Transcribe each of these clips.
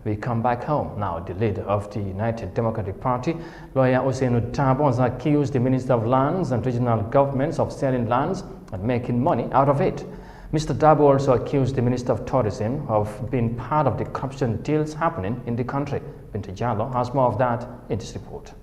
We come back home. Now, the leader of the United Democratic Party, lawyer Ousseynou Dabo, has accused the Minister of Lands and Regional Governments of selling lands and making money out of it. Mr. Dabo also accused the Minister of Tourism of being part of the corruption deals happening in the country. Binti Jallo has more of that in this report.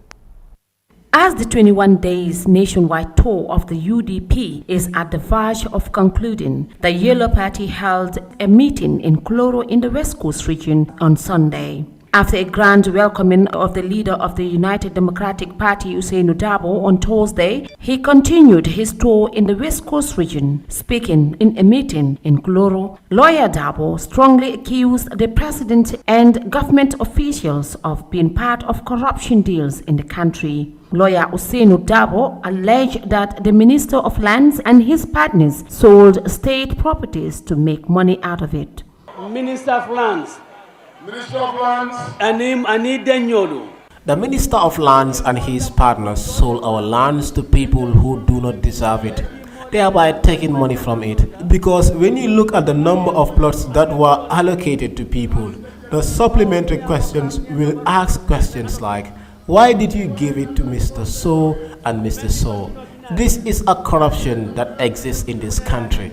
As the 21 days nationwide tour of the UDP is at the verge of concluding, the Yellow Party held a meeting in Kloro in the West Coast region on Sunday. After a grand welcoming of the leader of the United Democratic Party, Ousseynou Dabo, on Thursday, he continued his tour in the West Coast region. Speaking in a meeting in Kloro, lawyer Dabo strongly accused the president and government officials of being part of corruption deals in the country. Lawyer Ousseynou Dabo alleged that the Minister of Lands and his partners sold state properties to make money out of it. Minister of Lands. Minister of Lands. The Minister of Lands and his partners sold our lands to people who do not deserve it, thereby taking money from it. Because when you look at the number of plots that were allocated to people, the supplementary questions will ask questions like, why did you give it to Mr. So and Mr. So? This is a corruption that exists in this country.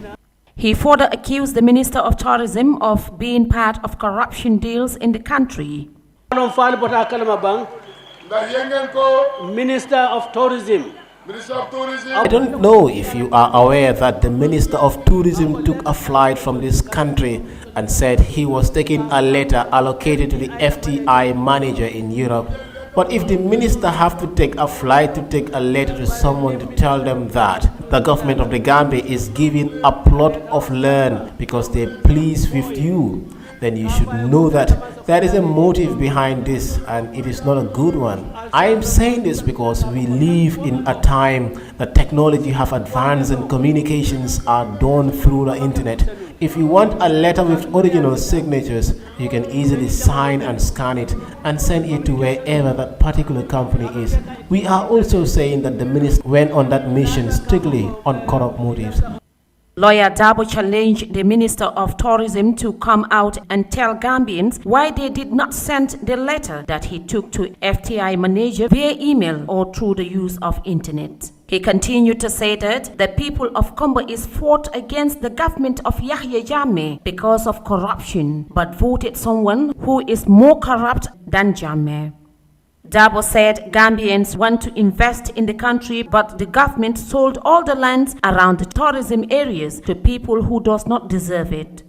He further accused the Minister of Tourism of being part of corruption deals in the country. Minister of Tourism. I don't know if you are aware that the Minister of Tourism took a flight from this country and said he was taking a letter allocated to the FTI manager in Europe. But if the minister have to take a flight to take a letter to someone to tell them that the government of the Gambia is giving a plot of land because they're pleased with you, then you should know that there is a motive behind this and it is not a good one. I am saying this because we live in a time that technology have advanced and communications are done through the internet. If you want a letter with original signatures, you can easily sign and scan it and send it to wherever that particular company is. We are also saying that the minister went on that mission strictly on corrupt motives. Lawyer Dabo challenged the Minister of Tourism to come out and tell Gambians why they did not send the letter that he took to FTI manager via email or through the use of internet. He continued to say that the people of Combo is fought against the government of Yahya Jammeh because of corruption, but voted someone who is more corrupt than Jammeh. Dabo said Gambians want to invest in the country, but the government sold all the lands around the tourism areas to people who does not deserve it.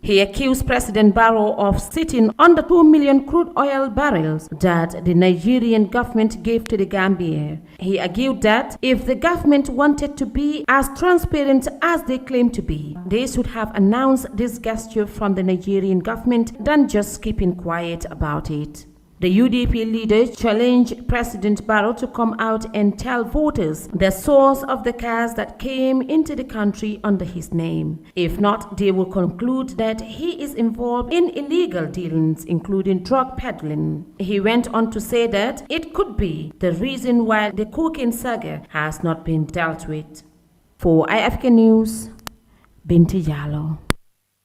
He accused President Barrow of sitting on the 2 million crude oil barrels that the Nigerian government gave to the Gambia. He argued that if the government wanted to be as transparent as they claim to be, they should have announced this gesture from the Nigerian government than just keeping quiet about it. The UDP leader challenged President Barrow to come out and tell voters the source of the cars that came into the country under his name. If not, they will conclude that he is involved in illegal dealings, including drug peddling. He went on to say that it could be the reason why the cocaine saga has not been dealt with. For Eyeafrica News, Binti Jallo.